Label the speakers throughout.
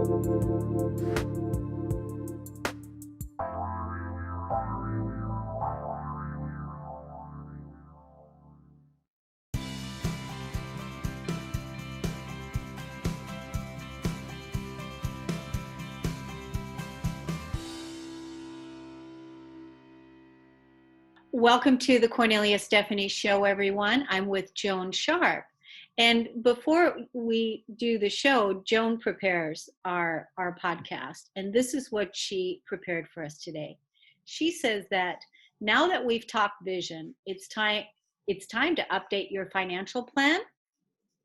Speaker 1: Welcome to the Kornelia Stephanie Show, everyone. I'm with Joan Sharp. And before we do the show, Joan prepares our podcast. And this is what she prepared for us today. She says that now that we've talked vision, it's time to update your financial plan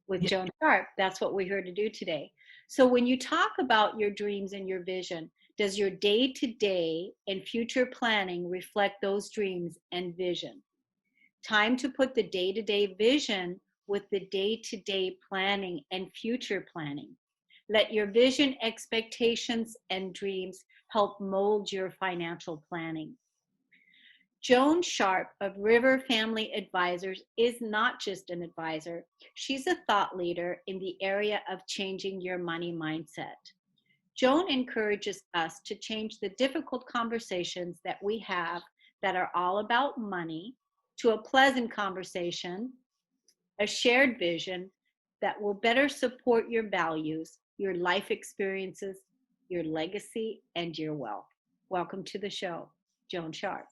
Speaker 1: with Joan Sharp. That's what we're here to do today. So when you talk about your dreams and your vision, does your day-to-day and future planning reflect those dreams and vision? Time to put the day-to-day vision with the day-to-day planning and future planning. Let your vision, expectations, and dreams help mold your financial planning. Joan Sharp of River Family Advisors is not just an advisor. She's a thought leader in the area of changing your money mindset. Joan encourages us to change the difficult conversations that we have that are all about money to a pleasant conversation, a shared vision that will better support your values, your life experiences, your legacy, and your wealth. Welcome to the show, Joan Sharp.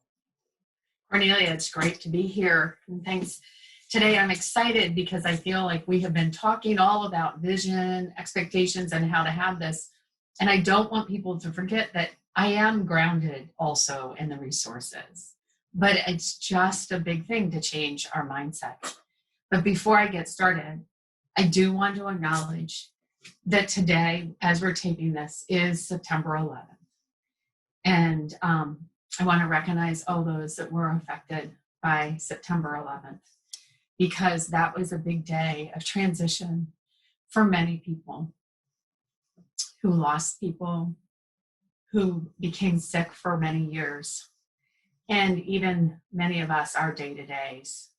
Speaker 2: Kornelia, it's great to be here. And thanks. Today I'm excited because I feel like we have been talking all about vision, expectations, and how to have this. And I don't want people to forget that I am grounded also in the resources, but it's just a big thing to change our mindset. But before I get started, I do want to acknowledge that today, as we're taping this, is September 11th. And I want to recognize all those that were affected by September 11th, because that was a big day of transition for many people who lost people, who became sick for many years, and even many of us, our day-to-days,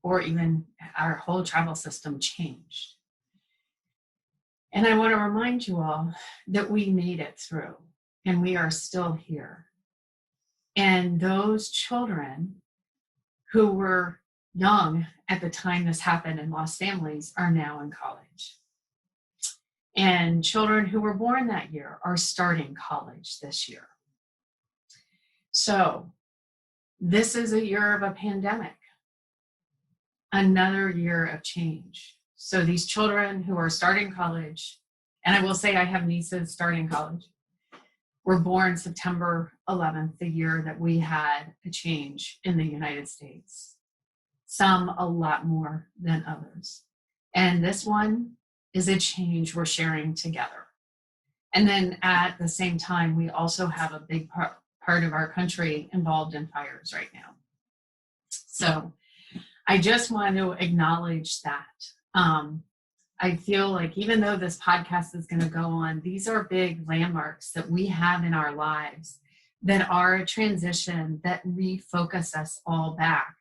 Speaker 2: or even our whole travel system changed. And I want to remind you all that we made it through, and we are still here. And those children who were young at the time this happened and lost families are now in college. And children who were born that year are starting college this year. So this is a year of a pandemic, another year of change. So these children who are starting college, and I will say I have nieces starting college, were born September 11th, the year that we had a change in the United States. Some a lot more than others. And this one is a change we're sharing together. And then at the same time, we also have a big part of our country involved in fires right now. So I just want to acknowledge that. I feel like even though this podcast is going to go on, these are big landmarks that we have in our lives that are a transition that refocus us all back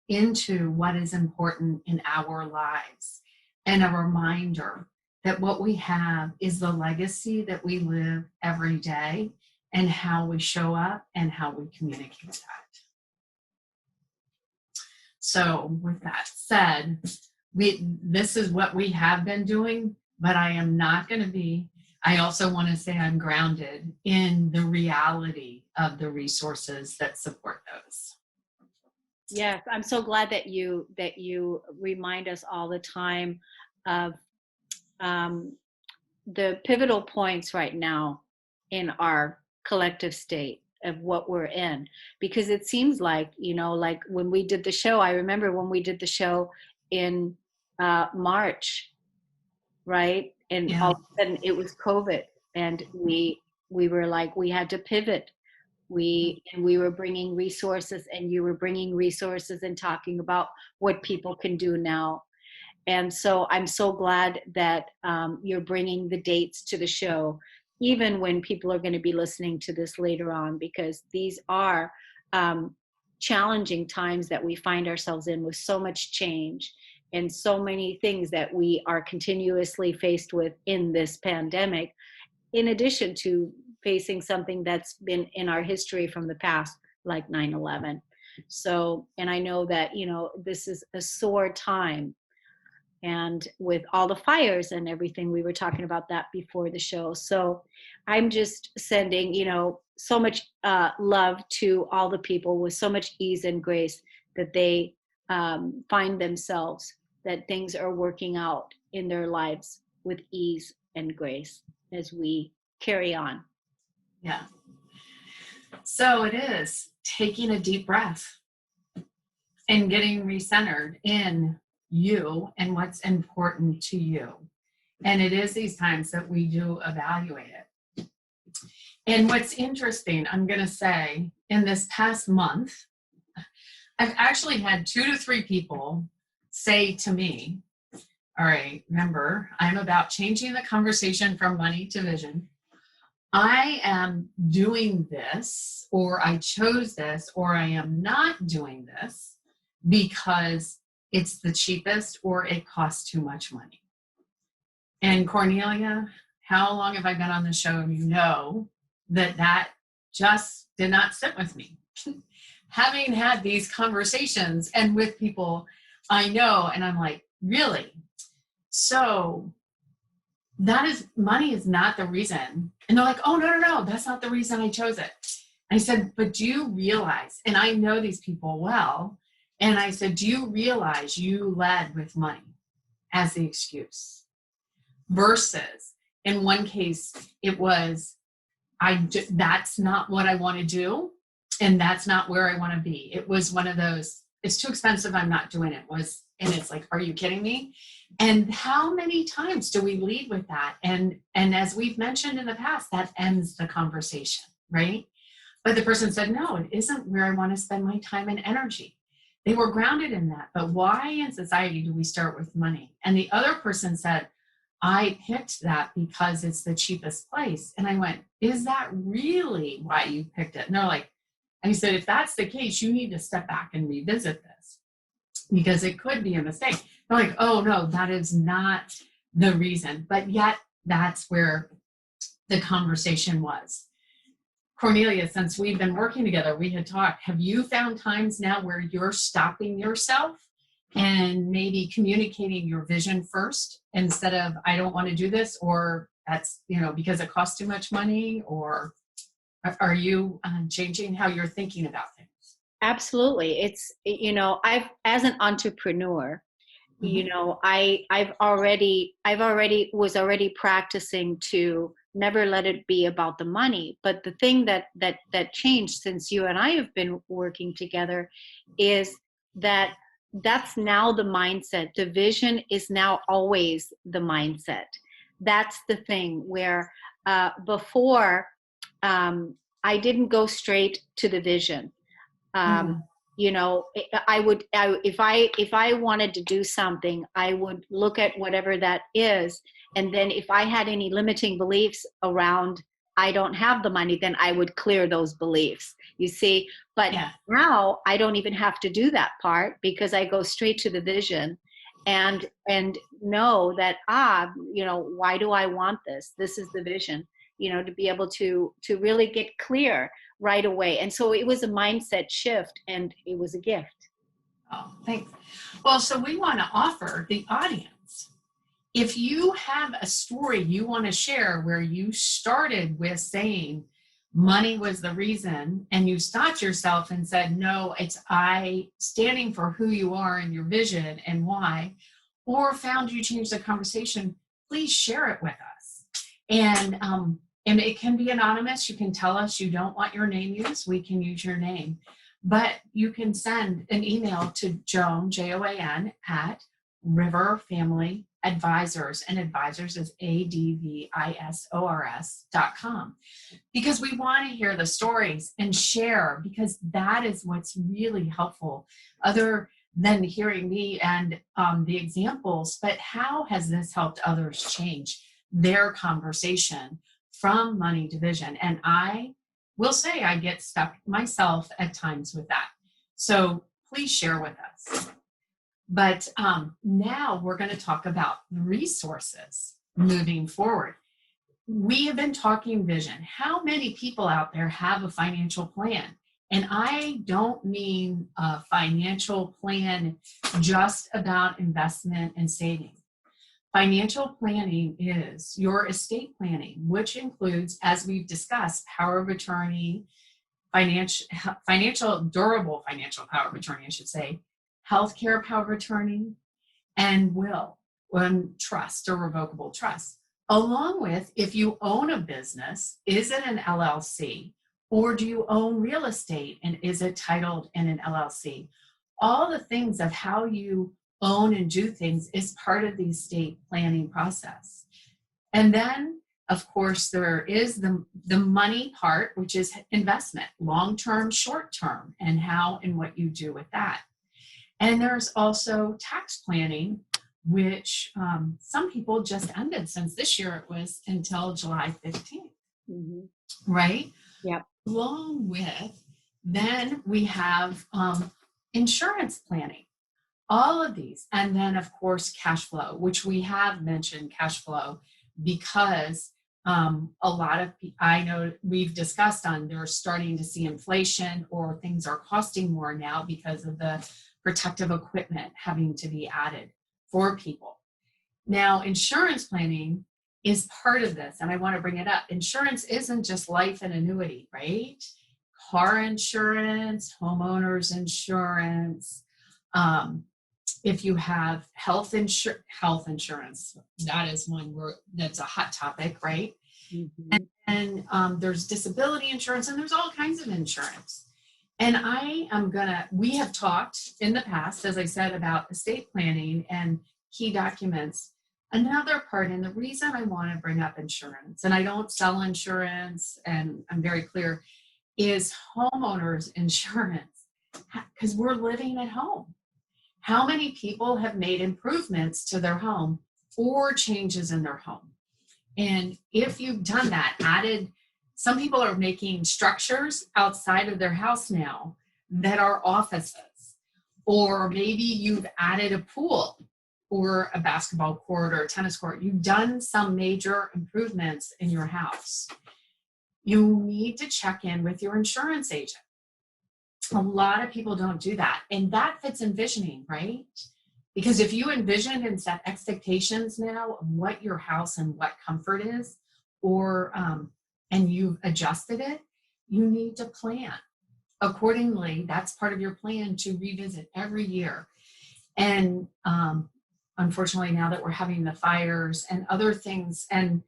Speaker 2: into what is important in our lives, and a reminder that what we have is the legacy that we live every day and how we show up and how we communicate that. So with that said, this is what we have been doing, but I am not going to be. I also want to say I'm grounded in the reality of the resources that support those.
Speaker 1: Yes, I'm so glad that you remind us all the time of the pivotal points right now in our collective state of what we're in, because it seems like, like when we did the show, I remember when we did the show in March, right? And all of a sudden it was COVID, and we were like, we had to pivot. We were bringing resources, and you were bringing resources and talking about what people can do now. And so I'm so glad that you're bringing the dates to the show, even when people are going to be listening to this later on, because these are challenging times that we find ourselves in with so much change. and so many things that we are continuously faced with in this pandemic, in addition to facing something that's been in our history from the past, like 9/11. So, and I know that, this is a sore time, and with all the fires and everything, we were talking about that before the show. So I'm just sending, so much love to all the people with so much ease and grace that they find themselves, that things are working out in their lives with ease and grace as we carry on.
Speaker 2: Yeah. So it is taking a deep breath and getting recentered in you and what's important to you. And it is these times that we do evaluate it. And what's interesting, I'm going to say, in this past month, I've actually had 2 to 3 people say to me, all right, remember, I'm about changing the conversation from money to vision. I am doing this, or I chose this, or I am not doing this because it's the cheapest or it costs too much money. And Kornelia, how long have I been on the show? And you know that just did not sit with me. Having had these conversations and with people I know, and I'm like, really? So money is not the reason. And they're like, oh, no, that's not the reason I chose it. I said, but do you realize, and I know these people well, and I said, do you realize you led with money as the excuse? Versus, in one case, it was, that's not what I want to do, and that's not where I want to be. It was one of those, it's too expensive, I'm not doing it. And it's like, are you kidding me? And how many times do we lead with that? And as we've mentioned in the past, that ends the conversation, right? But the person said, no, it isn't where I want to spend my time and energy. They were grounded in that. But why in society do we start with money? And the other person said, I picked that because it's the cheapest place. And I went, is that really why you picked it? And they're like, I said, if that's the case, you need to step back and revisit this because it could be a mistake. They're like, oh no, that is not the reason. But yet that's where the conversation was. Kornelia, since we've been working together, we had talked, have you found times now where you're stopping yourself and maybe communicating your vision first instead of, I don't want to do this, or that's, because it costs too much money, or are you changing how you're thinking about things?
Speaker 1: Absolutely. It's, as an entrepreneur, I've already was already practicing to never let it be about the money. But the thing that changed since you and I have been working together is that's now the mindset. The vision is now always the mindset. That's the thing where before I didn't go straight to the vision. If I wanted to do something, I would look at whatever that is. And then if I had any limiting beliefs around, I don't have the money, then I would clear those beliefs, you see. But now I don't even have to do that part because I go straight to the vision and know that, why do I want this? This is the vision, to be able to really get clear right away. And so it was a mindset shift, and it was a gift.
Speaker 2: Oh, thanks. Well, so we want to offer the audience, if you have a story you want to share where you started with saying money was the reason and you stopped yourself and said, no, it's I standing for who you are and your vision and why, or found you changed the conversation, please share it with us. And it can be anonymous. You can tell us you don't want your name used. We can use your name. But you can send an email to Joan, Joan, at River Family Advisors, and advisors is ADVISORS.com. Because we want to hear the stories and share, because that is what's really helpful, other than hearing me and the examples. But how has this helped others change their conversation from money to vision? And I will say I get stuck myself at times with that. So please share with us. But now we're going to talk about resources moving forward. We have been talking vision. How many people out there have a financial plan? And I don't mean a financial plan just about investment and saving. Financial planning is your estate planning, which includes, as we've discussed, power of attorney, durable financial power of attorney, I should say, healthcare power of attorney, and will, trust or revocable trust. Along with, if you own a business, is it an LLC? Or do you own real estate and is it titled in an LLC? All the things of how you own and do things is part of the estate planning process. And then, of course, there is the money part, which is investment, long-term, short-term, and how and what you do with that. And there's also tax planning, which some people just ended since this year it was until July 15th, right?
Speaker 1: Yep.
Speaker 2: Along with, then we have insurance planning, all of these. And then, of course, cash flow, which we have mentioned cash flow because a lot of, I know we've discussed on, they're starting to see inflation or things are costing more now because of the protective equipment having to be added for people. Now, insurance planning is part of this, and I want to bring it up. Insurance isn't just life and annuity, right? Car insurance, homeowners insurance. If you have health insurance, that is one that's a hot topic, right? And there's disability insurance, and there's all kinds of insurance. And we have talked in the past, as I said, about estate planning and key documents. Another part, and the reason I want to bring up insurance, and I don't sell insurance, and I'm very clear, is homeowners insurance, because we're living at home. How many people have made improvements to their home or changes in their home? And if you've done that, some people are making structures outside of their house now that are offices, or maybe you've added a pool or a basketball court or a tennis court. You've done some major improvements in your house. You need to check in with your insurance agent. A lot of people don't do that. And that fits envisioning, right? Because if you envision and set expectations now of what your house and what comfort is, or and you've adjusted it, you need to plan accordingly. That's part of your plan to revisit every year. And unfortunately, now that we're having the fires and other things and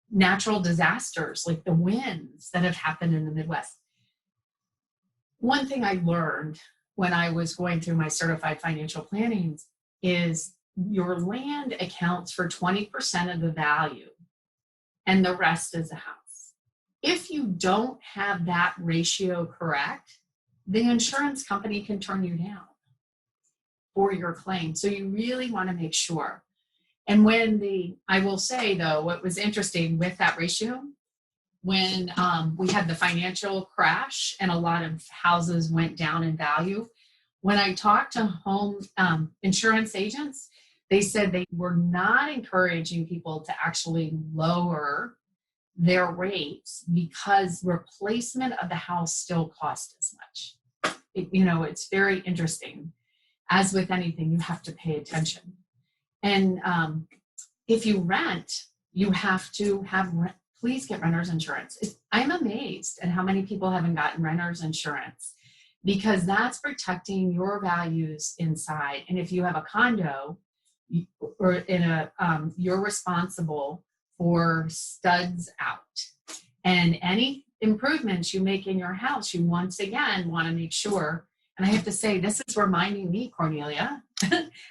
Speaker 2: natural disasters like the winds that have happened in the Midwest. One thing I learned when I was going through my certified financial planning is your land accounts for 20% of the value and the rest is a house. If you don't have that ratio correct, the insurance company can turn you down for your claim. So you really want to make sure. And I will say though, what was interesting with that ratio, when we had the financial crash and a lot of houses went down in value, when I talked to home insurance agents, they said they were not encouraging people to actually lower their rates because replacement of the house still cost as much. It's very interesting. As with anything, you have to pay attention. And if you rent, you have to please get renter's insurance. I'm amazed at how many people haven't gotten renter's insurance because that's protecting your values inside. And if you have a condo or you're responsible for studs out. And any improvements you make in your house, you once again want to make sure. And I have to say, this is reminding me, Kornelia,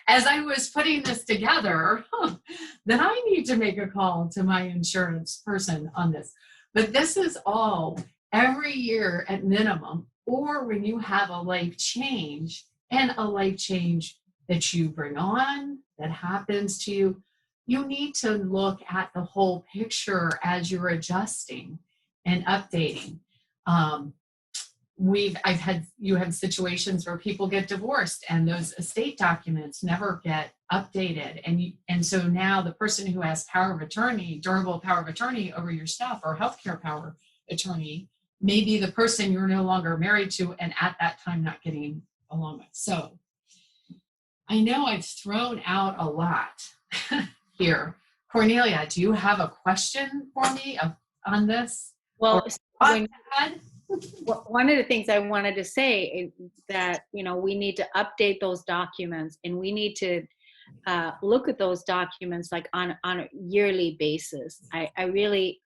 Speaker 2: as I was putting this together, that I need to make a call to my insurance person on this. But this is all every year at minimum, or when you have a life change and a life change that you bring on, that happens to you, you need to look at the whole picture as you're adjusting and updating. you have situations where people get divorced and those estate documents never get updated. And so now the person who has power of attorney, durable power of attorney over your stuff, or healthcare power attorney, may be the person you're no longer married to and at that time not getting along with. So I know I've thrown out a lot here. Kornelia, do you have a question for me on this?
Speaker 1: Well,
Speaker 2: Or
Speaker 1: one of the things I wanted to say is that, we need to update those documents, and we need to look at those documents like on a yearly basis. I really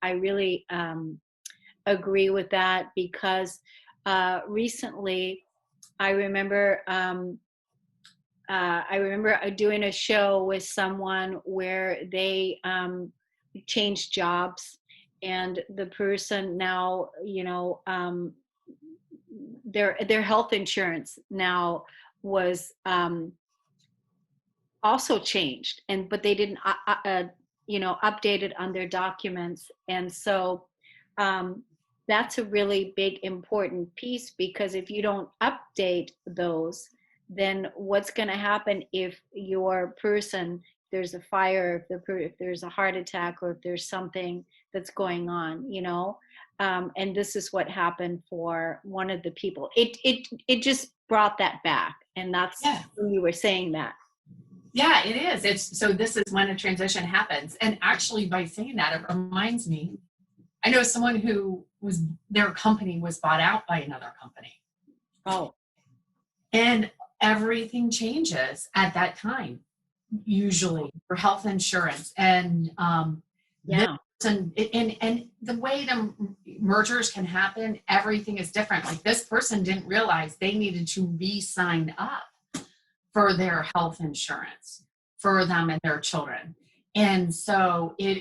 Speaker 1: agree with that, because recently I remember doing a show with someone where they changed jobs, and the person now, their health insurance now was also changed, but they didn't update it on their documents. And so that's a really big important piece, because if you don't update those, then what's going to happen if your person, there's a fire, if there's a heart attack, or if there's something that's going on, and this is what happened for one of the people. It just brought that back, and that's when you were saying that.
Speaker 2: Yeah, it is. So this is when a transition happens. And actually, by saying that, it reminds me, I know someone who their company was bought out by another company.
Speaker 1: Oh.
Speaker 2: And everything changes at that time, usually for health insurance. And and the way the mergers can happen, everything is different. Like, this person didn't realize they needed to re-sign up for their health insurance for them and their children. And so you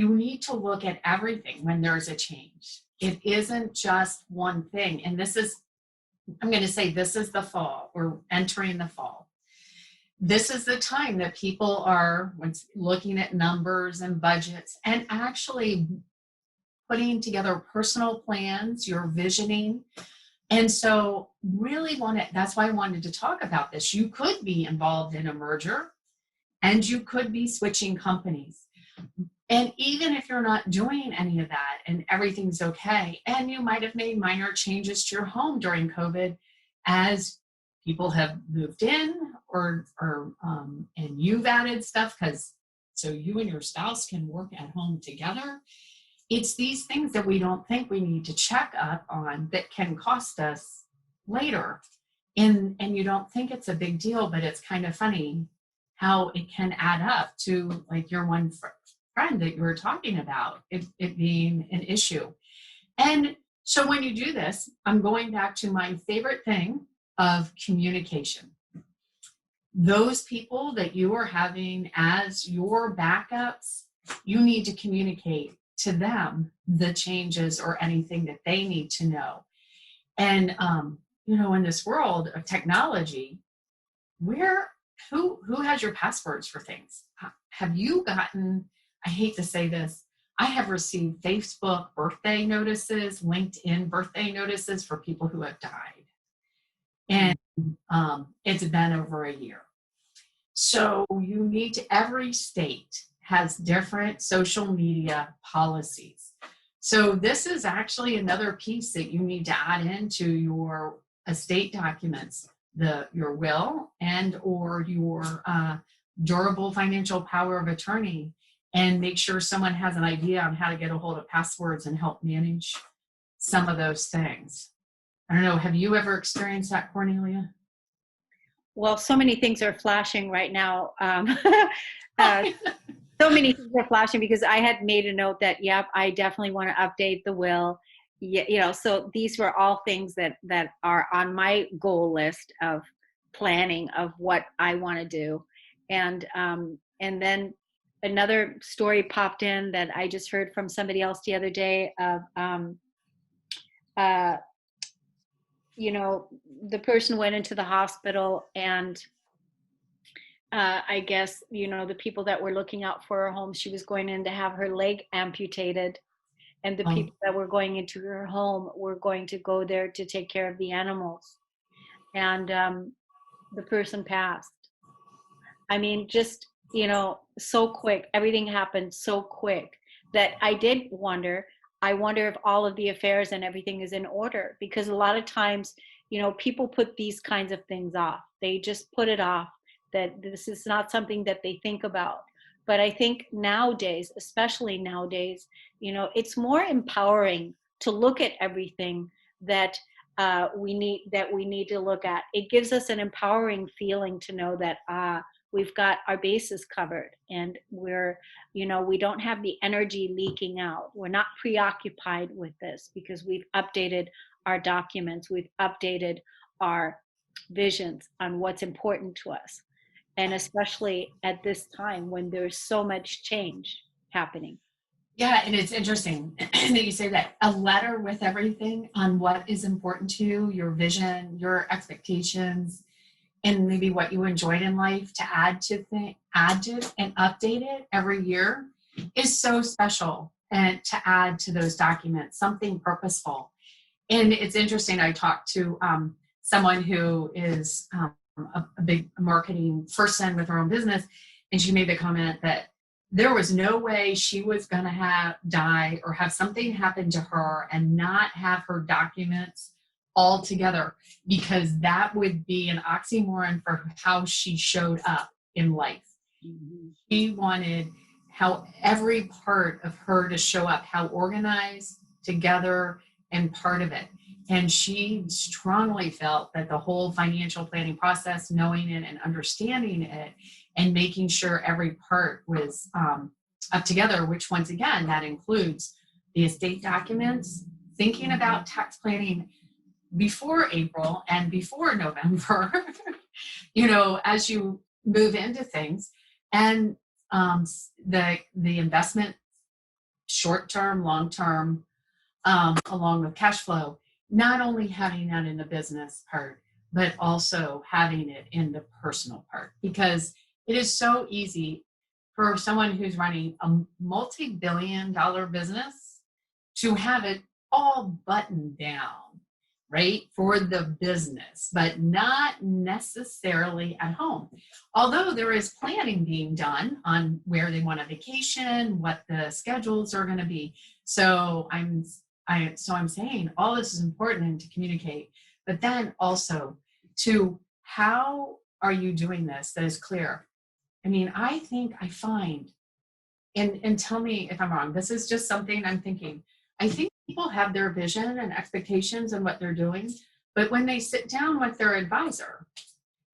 Speaker 2: need to look at everything when there's a change. It isn't just one thing. And I'm going to say, this is the fall. We're entering the fall. This is the time that people are looking at numbers and budgets and actually putting together personal plans, your visioning. And so that's why I wanted to talk about this. You could be involved in a merger, and you could be switching companies. And even if you're not doing any of that and everything's okay, and you might have made minor changes to your home during COVID as people have moved in and you've added stuff so you and your spouse can work at home together. It's these things that we don't think we need to check up on that can cost us later. And you don't think it's a big deal, but it's kind of funny how it can add up to, like, your one friend that you were talking about, it being an issue. And so when you do this, I'm going back to my favorite thing of communication. Those people that you are having as your backups, you need to communicate to them the changes or anything that they need to know. And in this world of technology, who has your passwords for things? Have you gotten, I hate to say this, I have received Facebook birthday notices, LinkedIn birthday notices for people who have died. And it's been over a year. So every state has different social media policies. So this is actually another piece that you need to add into your estate documents, your will or your durable financial power of attorney, and make sure someone has an idea on how to get a hold of passwords and help manage some of those things. I don't know, have you ever experienced that, Kornelia?
Speaker 1: Well, so many things are flashing right now. So many things are flashing, because I had made a note that, I definitely want to update the will. So these were all things that are on my goal list of planning of what I want to do. And then another story popped in that I just heard from somebody else the other day of, the person went into the hospital, and I guess, the people that were looking out for her home, she was going in to have her leg amputated. and the people that were going into her home were going to go there to take care of the animals. And the person passed. I mean, just, so quick. Everything happened so quick that I did wonder. I wonder if all of the affairs and everything is in order, because a lot of times, people put these kinds of things off. They just put it off, that this is not something that they think about. But I think nowadays, especially nowadays, it's more empowering to look at everything that we need to look at. It gives us an empowering feeling to know that we've got our bases covered, and we don't have the energy leaking out. We're not preoccupied with this because we've updated our documents, we've updated our visions on what's important to us, and especially at this time when there's so much change happening.
Speaker 2: Yeah, and it's interesting that you say that. A letter with everything on what is important to you, your vision, your expectations, and maybe what you enjoyed in life, to add to and update it every year is so special. And to add to those documents something purposeful. And it's interesting. I talked to someone who is a big marketing person with her own business, and she made the comment that there was no way she was going to die or have something happen to her and not have her documents all together, because that would be an oxymoron for how she showed up in life. Mm-hmm. She wanted how every part of her to show up, how organized, together, and part of it. And she strongly felt that the whole financial planning process, knowing it and understanding it and making sure every part was up together, which once again, that includes the estate documents, thinking about tax planning before April and before November, as you move into things, and the investment, short-term, long-term, along with cash flow, not only having that in the business part, but also having it in the personal part, because it is so easy for someone who's running a multi-billion-dollar business to have it all buttoned down, right, for the business, but not necessarily at home. Although there is planning being done on where they want a vacation, what the schedules are going to be. So I'm saying all this is important and to communicate, but then also to how are you doing this that is clear. I mean, I find, and tell me if I'm wrong, this is just something I'm thinking. I think people have their vision and expectations and what they're doing, but when they sit down with their advisor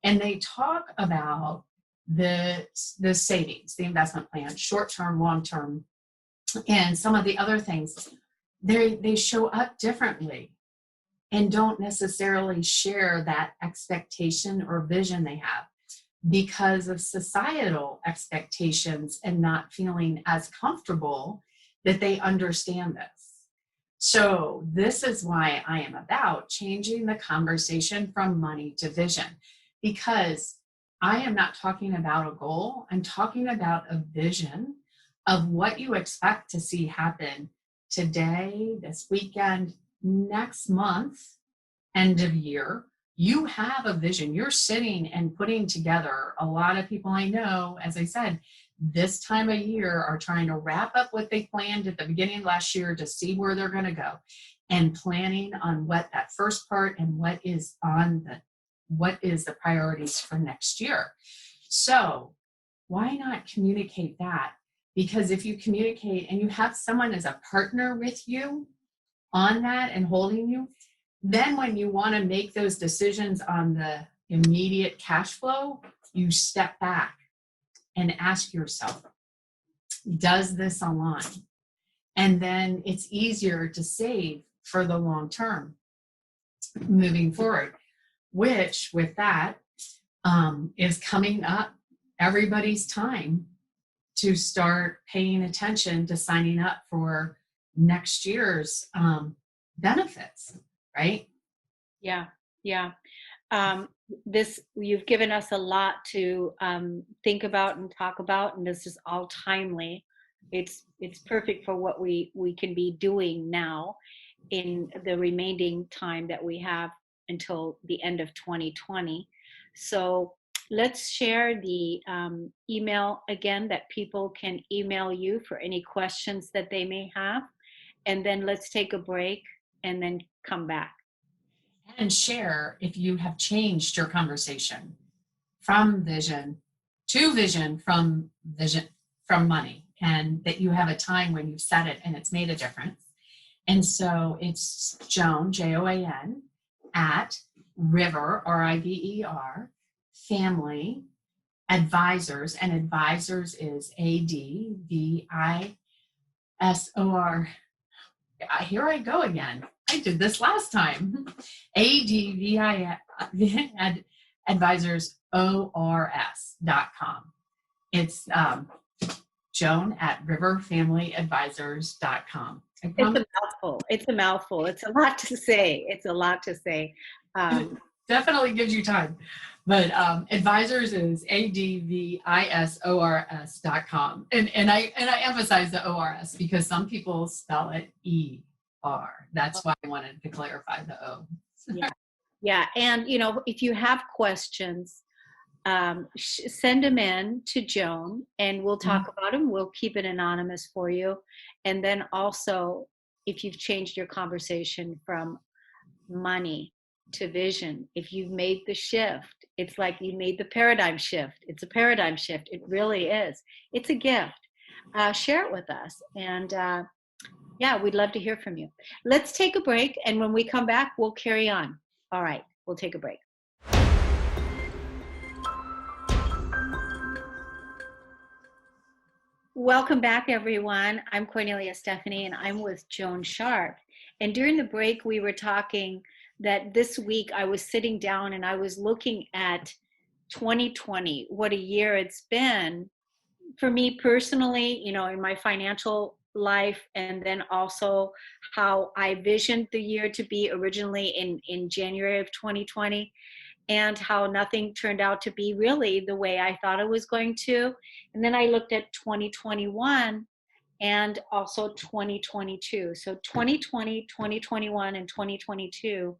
Speaker 2: and they talk about the savings, the investment plan, short-term, long-term, and some of the other things, they show up differently and don't necessarily share that expectation or vision they have because of societal expectations and not feeling as comfortable that they understand this. So this is why I am about changing the conversation from money to vision, because I am not talking about a goal. I'm talking about a vision of what you expect to see happen today, this weekend, next month, end of year. You have a vision. You're sitting and putting together. A lot of people I know, as I said, this time of year are trying to wrap up what they planned at the beginning of last year to see where they're going to go, and planning on what that first part and what is the priorities for next year. So why not communicate that? Because if you communicate and you have someone as a partner with you on that and holding you, then when you want to make those decisions on the immediate cash flow, you step back and ask yourself, does this align? And then it's easier to save for the long term moving forward, which with that is coming up everybody's time to start paying attention to signing up for next year's benefits, right?
Speaker 1: Yeah. You've given us a lot to think about and talk about, and this is all timely. it's perfect for what we can be doing now in the remaining time that we have until the end of 2020. So let's share the email again that people can email you for any questions that they may have. And then let's take a break and then come back.
Speaker 2: And share if you have changed your conversation from vision to vision, from money, and that you have a time when you've said it and it's made a difference. And so it's Joan, Joan, at River, RIVER, Family Advisors, and Advisors is ADVISOR. Here I go again. I did this last time. ADVI Advisors ORS.com. It's Joan at riverfamilyadvisors.com.
Speaker 1: It's a mouthful. It's a mouthful. It's a lot to say. It's a lot to say.
Speaker 2: Definitely gives you time. But advisors is ADVISORS.com. And I emphasize the ORS because some people spell it ER. That's why I wanted to clarify the O.
Speaker 1: Yeah. Yeah. And, you know, if you have questions, send them in to Joan and we'll talk about them. We'll keep it anonymous for you. And then also, if you've changed your conversation from money to vision, if you've made the shift, it's like you made the paradigm shift. It's a paradigm shift. It really is. It's a gift. Share it with us. And yeah, we'd love to hear from you. Let's take a break. And when we come back, we'll carry on. All right, we'll take a break. Welcome back, everyone. I'm Kornelia Stephanie, and I'm with Joan Sharp. And during the break, we were talking that this week I was sitting down and I was looking at 2020, what a year it's been for me personally, you know, in my financial life, and then also how I visioned the year to be originally in January of 2020. And how nothing turned out to be really the way I thought it was going to. And then I looked at 2021 and also 2022. So 2020, 2021, and 2022,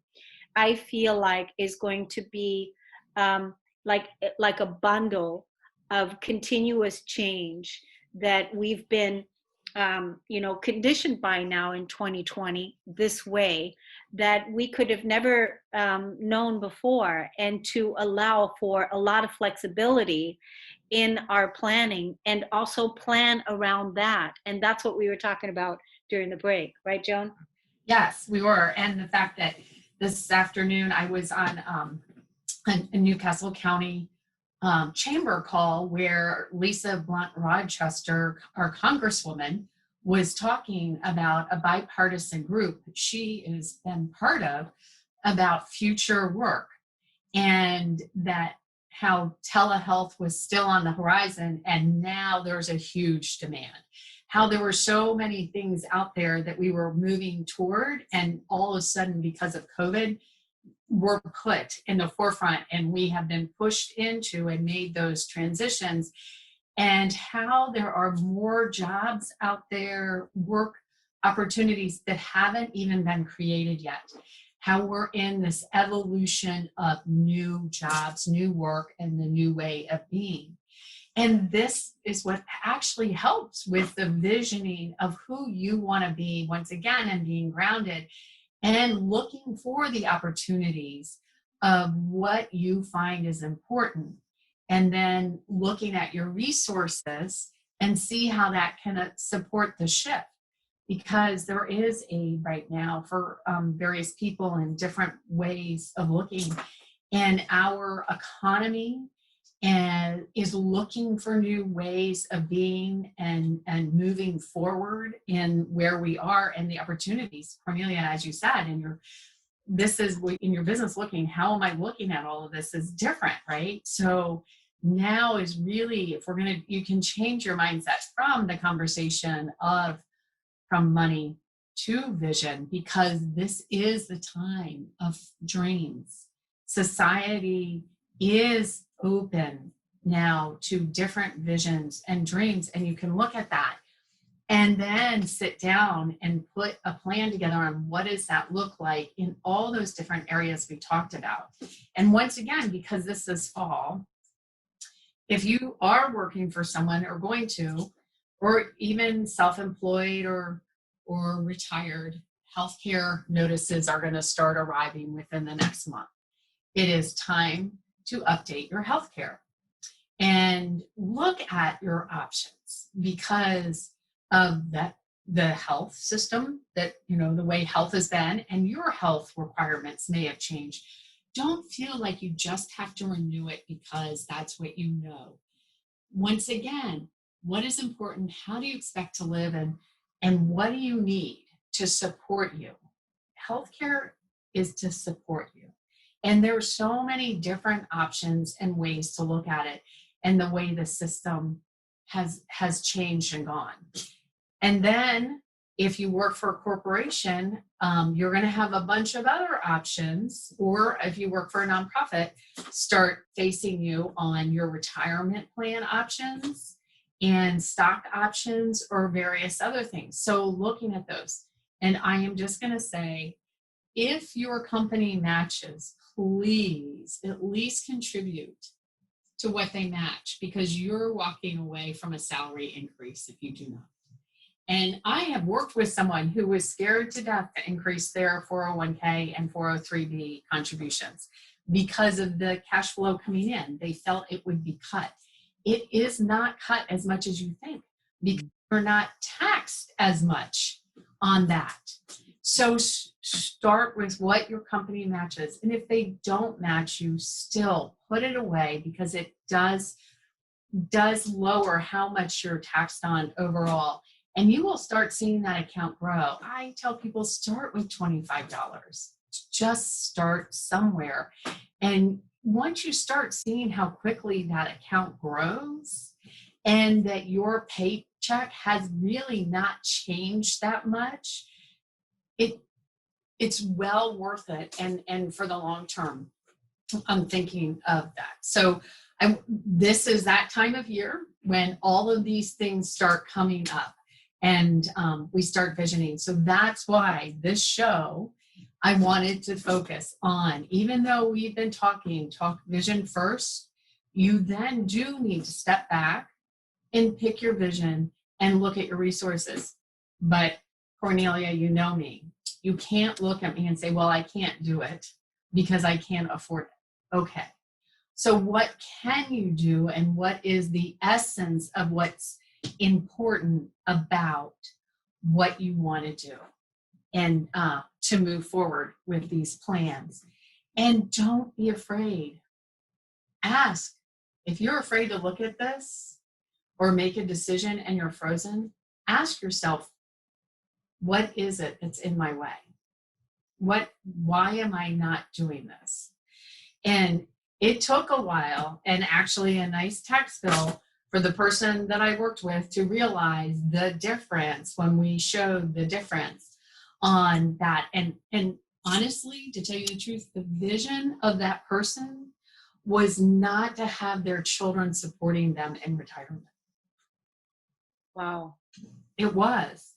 Speaker 1: I feel like is going to be like a bundle of continuous change that we've been you know, conditioned by now in 2020 this way that we could have never known before, and to allow for a lot of flexibility in our planning and also plan around that. And that's what we were talking about during the break, right, Joan?
Speaker 2: Yes, we were. And the fact that this afternoon I was on a Newcastle County chamber call where Lisa Blunt Rochester, our congresswoman, was talking about a bipartisan group that she has been part of about future work, and that how telehealth was still on the horizon and now there's a huge demand. How there were so many things out there that we were moving toward, and all of a sudden because of COVID, were put in the forefront, and we have been pushed into and made those transitions, and how there are more jobs out there, work opportunities that haven't even been created yet. How we're in this evolution of new jobs, new work, and the new way of being. And this is what actually helps with the visioning of who you want to be once again, and being grounded and looking for the opportunities of what you find is important, and then looking at your resources and see how that can support the shift. Because there is a right now for various people in different ways of looking, and our economy and is looking for new ways of being and moving forward in where we are and the opportunities. Kornelia, as you said, this is in your business looking, how am I looking at all of this is different, right? So now is really, if we're going to, you can change your mindset from the conversation of from money to vision, because this is the time of dreams. Society is open now to different visions and dreams, and you can look at that. and then sit down and put a plan together on what does that look like in all those different areas we talked about. And once again, because this is fall, if you are working for someone or going to, or even self-employed or retired, healthcare notices are going to start arriving within the next month. It is time to update your healthcare and look at your options because of that, the health system that, you know, the way health has been and your health requirements may have changed. Don't feel like you just have to renew it because that's what you know. Once again, what is important? How do you expect to live? And what do you need to support you? Healthcare is to support you. And there are so many different options and ways to look at it and the way the system has changed and gone. And then if you work for a corporation, you're going to have a bunch of other options, or if you work for a nonprofit, start facing you on your retirement plan options and stock options or various other things. So looking at those, and I am just going to say, if your company matches, please at least contribute to what they match, because you're walking away from a salary increase if you do not. And I have worked with someone who was scared to death to increase their 401k and 403b contributions because of the cash flow coming in. They felt it would be cut. It is not cut as much as you think because you're not taxed as much on that. So start with what your company matches. And if they don't match you, still put it away because it does lower how much you're taxed on overall. And you will start seeing that account grow. I tell people start with $25. Just start somewhere. And once you start seeing how quickly that account grows and that your paycheck has really not changed that much, it's well worth it. And for the long term, I'm thinking of that. So this is that time of year when all of these things start coming up. And we start visioning. So that's why this show, I wanted to focus on, even though we've been talk vision first, you then do need to step back and pick your vision and look at your resources. But Kornelia, you know me. You can't look at me and say, well, I can't do it because I can't afford it. Okay. So what can you do, and what is the essence of what's important about what you want to do and to move forward with these plans? And don't be afraid. Ask. If you're afraid to look at this or make a decision and you're frozen, ask yourself, what is it that's in my way? Why am I not doing this? And it took a while, and actually a nice tax bill for the person that I worked with to realize the difference when we showed the difference on that. And honestly, to tell you the truth, the vision of that person was not to have their children supporting them in retirement.
Speaker 1: Wow.
Speaker 2: It was.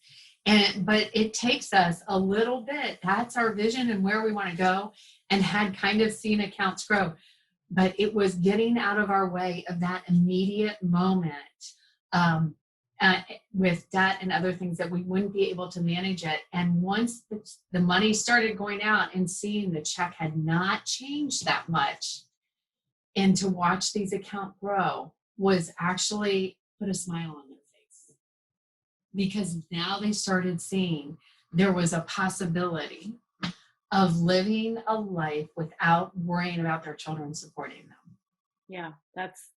Speaker 2: But it takes us a little bit. That's our vision and where we want to go, and had kind of seen accounts grow. But it was getting out of our way of that immediate moment with debt and other things that we wouldn't be able to manage it. And once the money started going out and seeing the check had not changed that much, and to watch these accounts grow was actually put a smile on their face. Because now they started seeing there was a possibility of living a life without worrying about their children supporting them.
Speaker 1: Yeah, that's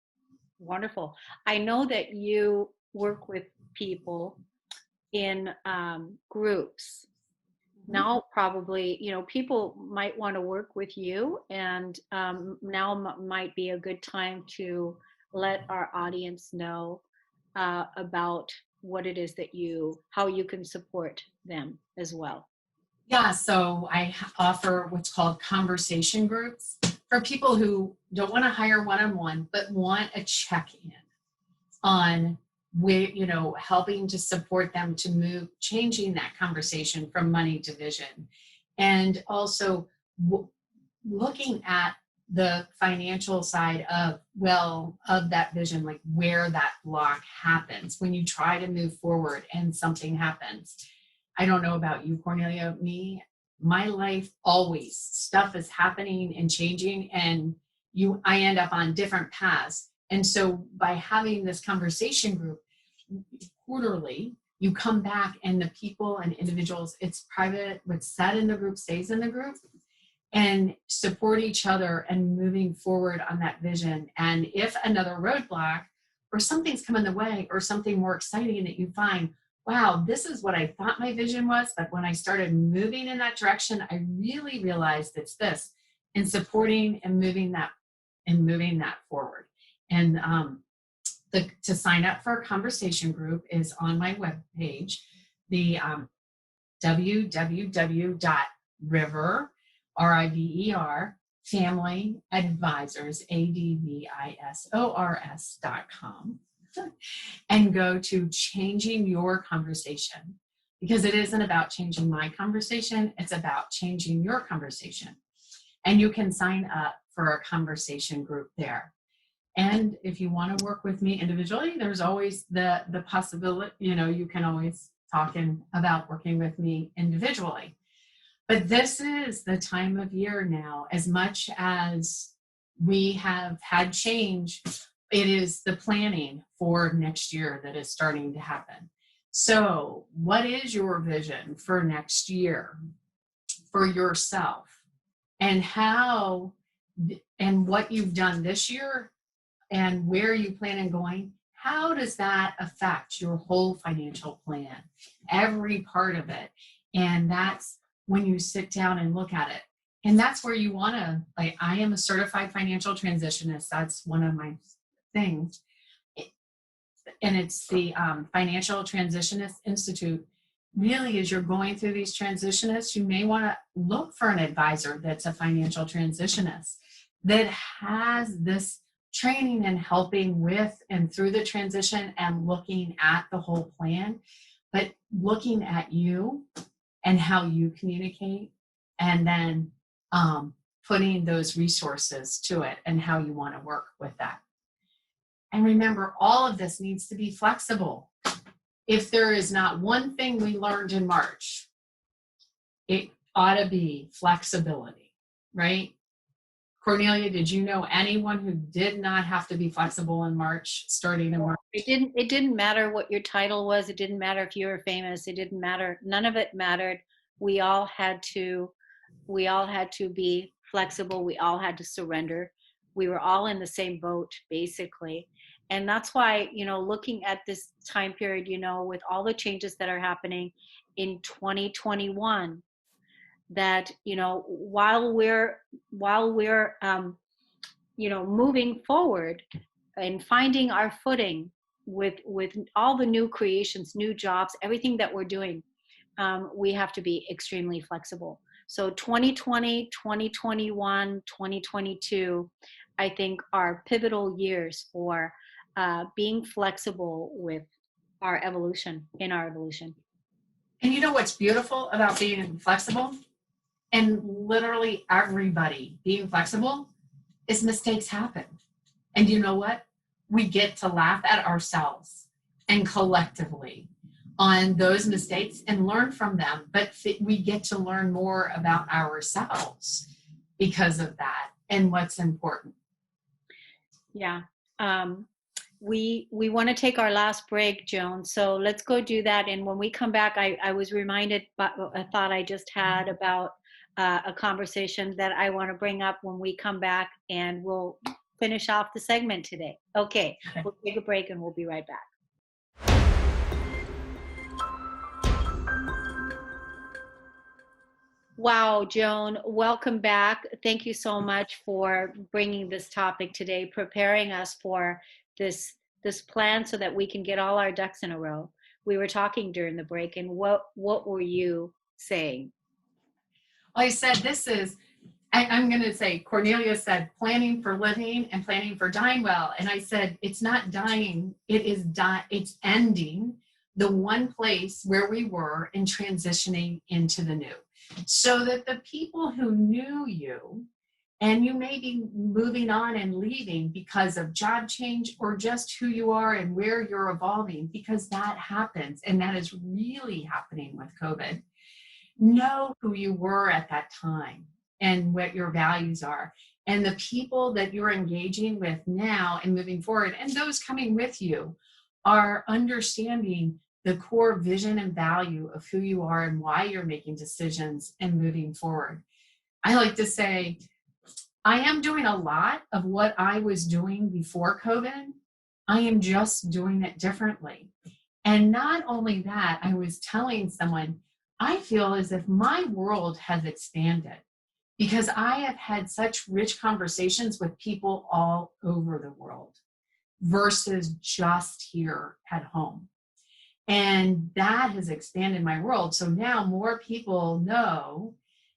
Speaker 1: wonderful. I know that you work with people in groups. Now probably, people might want to work with you, and now might be a good time to let our audience know about what it is that how you can support them as well.
Speaker 2: Yeah, so I offer what's called conversation groups for people who don't want to hire one-on-one, but want a check-in on helping to support them to move, changing that conversation from money to vision. And also looking at the financial side of that vision, like where that block happens when you try to move forward and something happens. I don't know about you, Kornelia, my life always stuff is happening and changing, and I end up on different paths. And so by having this conversation group quarterly, you come back and the people and individuals, it's private, what's said in the group stays in the group, and support each other and moving forward on that vision. And if another roadblock or something's come in the way or something more exciting that you find, wow, this is what I thought my vision was, but when I started moving in that direction, I really realized it's this, and supporting and moving that forward. And to sign up for a conversation group is on my webpage, the www.river, RIVER, Family Advisors, ADVISORS.com, and go to Changing Your Conversation, because it isn't about changing my conversation, it's about changing your conversation. And you can sign up for a conversation group there. And if you want to work with me individually, there's always the possibility, you can always talk about working with me individually. But this is the time of year now, as much as we have had change, it is the planning for next year that is starting to happen. So what is your vision for next year for yourself, and how and what you've done this year and where you plan on going? How does that affect your whole financial plan, every part of it? And that's when you sit down and look at it. And that's where you want to, I am a certified financial transitionist. That's one of my things. And it's the Financial Transitionist Institute. Really, as you're going through these transitionists, you may want to look for an advisor that's a financial transitionist that has this training and helping with and through the transition and looking at the whole plan, but looking at you and how you communicate, and then putting those resources to it and how you want to work with that. And remember, all of this needs to be flexible. If there is not one thing we learned in March, it ought to be flexibility, right? Kornelia, did you know anyone who did not have to be flexible in March, starting in March?
Speaker 1: It didn't matter what your title was. It didn't matter if you were famous. It didn't matter. None of it mattered. We all had to be flexible. We all had to surrender. We were all in the same boat, basically. And that's why, looking at this time period, with all the changes that are happening in 2021, that, while we're moving forward and finding our footing with all the new creations, new jobs, everything that we're doing, we have to be extremely flexible. So 2020, 2021, 2022, I think are pivotal years for being flexible with our evolution,
Speaker 2: And you know what's beautiful about being flexible? And literally everybody being flexible is mistakes happen. And you know what? We get to laugh at ourselves and collectively on those mistakes and learn from them. But we get to learn more about ourselves because of that and what's important.
Speaker 1: Yeah. We want to take our last break, Joan. So let's go do that. And when we come back, I was reminded by a thought I just had about a conversation that I want to bring up when we come back, and we'll finish off the segment today. Okay. We'll take a break and we'll be right back. Wow, Joan, welcome back. Thank you so much for bringing this topic today, preparing us for this plan so that we can get all our ducks in a row. We were talking during the break, and what were you saying?
Speaker 2: Well, I said I'm going to say, Kornelia said, planning for living and planning for dying well. And I said, it's not dying, it's ending the one place where we were and transitioning into the new. So that the people who knew you, and you may be moving on and leaving because of job change or just who you are and where you're evolving, because that happens. And that is really happening with COVID. Know who you were at that time and what your values are. And the people that you're engaging with now and moving forward, and those coming with you, are understanding the core vision and value of who you are and why you're making decisions and moving forward. I like to say, I am doing a lot of what I was doing before COVID. I am just doing it differently. And not only that, I was telling someone, I feel as if my world has expanded because I have had such rich conversations with people all over the world versus just here at home. And that has expanded my world. So now more people know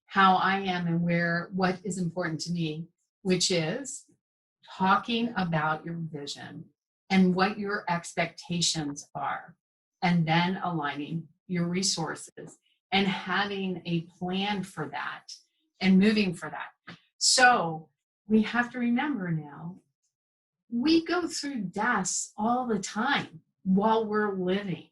Speaker 2: how I am and what is important to me, which is talking about your vision and what your expectations are, and then aligning your resources and having a plan for that and moving for that. So we have to remember now, we go through deaths all the time while we're living.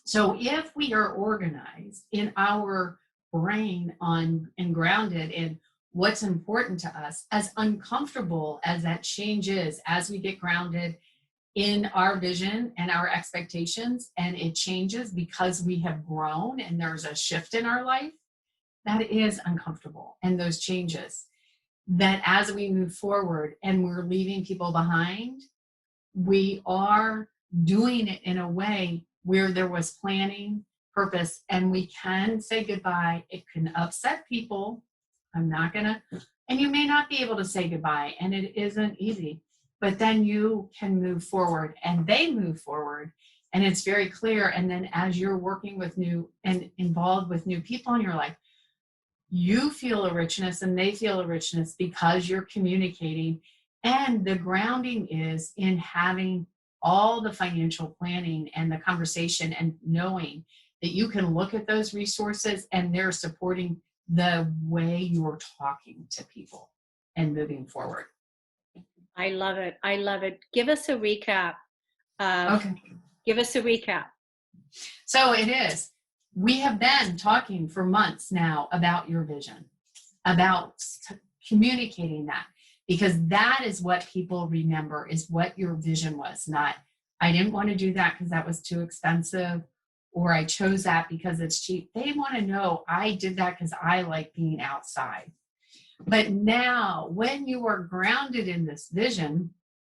Speaker 2: So if we are organized in our brain and grounded in what's important to us, as uncomfortable as that change is, as we get grounded in our vision and our expectations, and it changes because we have grown and there's a shift in our life, that is uncomfortable. And those changes, that as we move forward and we're leaving people behind, we are doing it in a way where there was planning, purpose, and we can say goodbye. It can upset people. I'm not gonna, and you may not be able to say goodbye, and it isn't easy, but then you can move forward and they move forward, and it's very clear. And then as you're working with new and involved with new people in your life, you feel a richness and they feel a richness because you're communicating. And the grounding is in having all the financial planning and the conversation and knowing that you can look at those resources and they're supporting the way you're talking to people and moving forward.
Speaker 1: I love it. I love it. Give us a recap.
Speaker 2: Okay.
Speaker 1: Give us a recap.
Speaker 2: So it is. We have been talking for months now about your vision, about communicating that, because that is what people remember, is what your vision was. Not, I didn't want to do that because that was too expensive, or I chose that because it's cheap. They want to know, I did that because I like being outside. But now, when you are grounded in this vision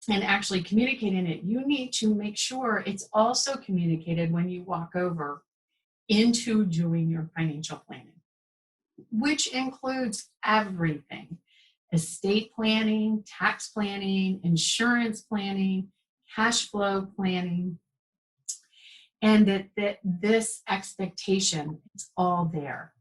Speaker 2: and actually communicating it, you need to make sure it's also communicated when you walk over into doing your financial planning, which includes everything: estate planning, tax planning, insurance planning, cash flow planning, and that this expectation is all there,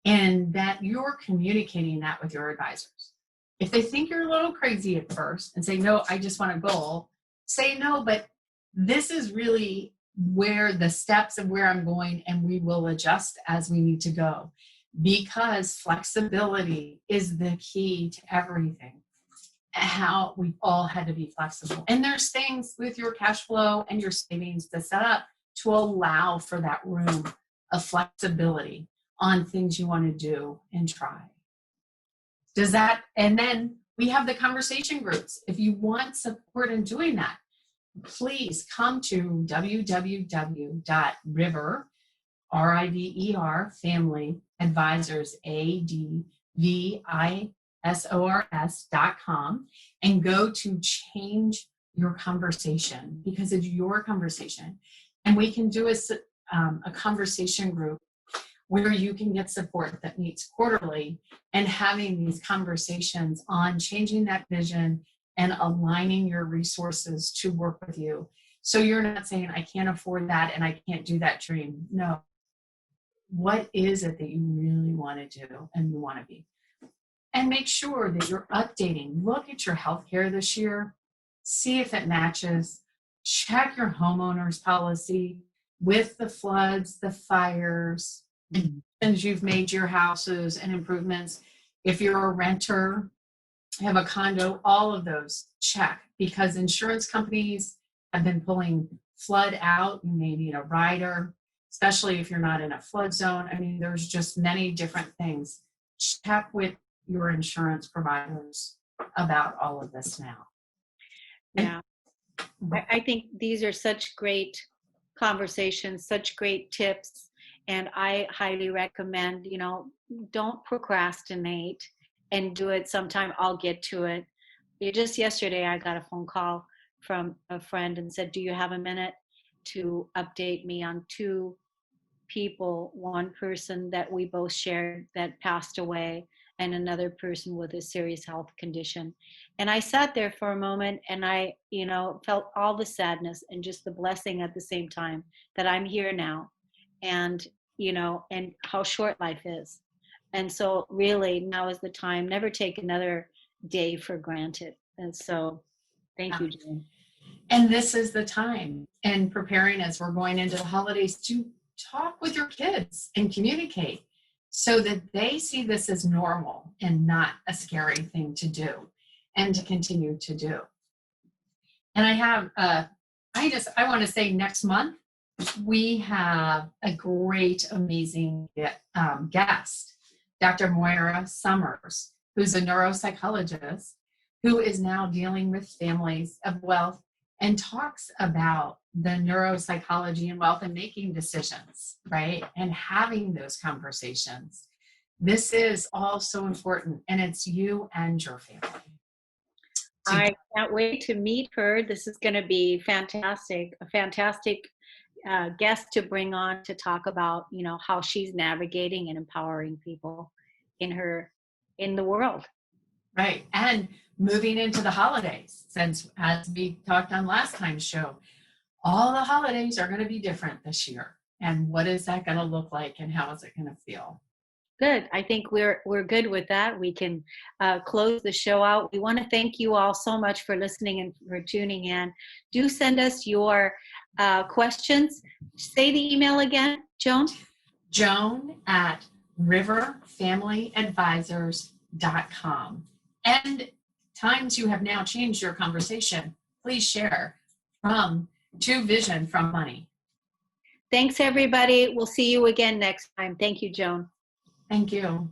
Speaker 2: and that you're communicating that with your advisors. If they think you're a little crazy at first and say, no, I just want a goal, say no, but this is really where the steps of where I'm going, and we will adjust as we need to go, because flexibility is the key to everything. How we've all had to be flexible. And there's things with your cash flow and your savings to set up to allow for that room of flexibility on things you want to do and try. Does that, and then we have the conversation groups. If you want support in doing that, please come to www.river, R-I-V-E-R, Family Advisors, ADVISORS.com, and go to change your conversation, because it's your conversation. And we can do a conversation group where you can get support that meets quarterly, and having these conversations on changing that vision and aligning your resources to work with you. So you're not saying, I can't afford that and I can't do that dream. No. What is it that you really want to do and you want to be? And make sure that you're updating. Look at your healthcare this year. See if it matches. Check your homeowner's policy with the floods, the fires, and you've made your houses and improvements. If you're a renter, have a condo, all of those check, because insurance companies have been pulling flood out. You may need a rider, especially if you're not in a flood zone. I mean, there's just many different things. Check with your insurance providers about all of this now.
Speaker 1: Yeah. I think these are such great conversations, such great tips. And I highly recommend, don't procrastinate and do it sometime. I'll get to it. Just yesterday, I got a phone call from a friend and said, do you have a minute to update me on two people, one person that we both shared that passed away, and another person with a serious health condition. And I sat there for a moment and I, felt all the sadness and just the blessing at the same time that I'm here now, and, and how short life is. And so really now is the time. Never take another day for granted. And so thank you, Joan.
Speaker 2: And this is the time, and preparing as we're going into the holidays, to talk with your kids and communicate so that they see this as normal and not a scary thing to do and to continue to do. And I have, I want to say next month, we have a great, amazing guest, Dr. Moira Summers, who's a neuropsychologist who is now dealing with families of wealth and talks about the neuropsychology and wealth and making decisions, right? And having those conversations. This is all so important, and it's you and your family.
Speaker 1: I can't wait to meet her. This is going to be fantastic, a fantastic guest to bring on to talk about, how she's navigating and empowering people in the world.
Speaker 2: Right. And moving into the holidays, since as we talked on last time's show, all the holidays are going to be different this year. And what is that going to look like, and how is it going to feel?
Speaker 1: Good. I think we're good with that. We can close the show out. We want to thank you all so much for listening and for tuning in. Do send us your questions. Say the email again, Joan.
Speaker 2: Joan at riverfamilyadvisors.com. And times you have now changed your conversation, please share to vision from money.
Speaker 1: Thanks, everybody. We'll see you again next time. Thank you, Joan.
Speaker 2: Thank you.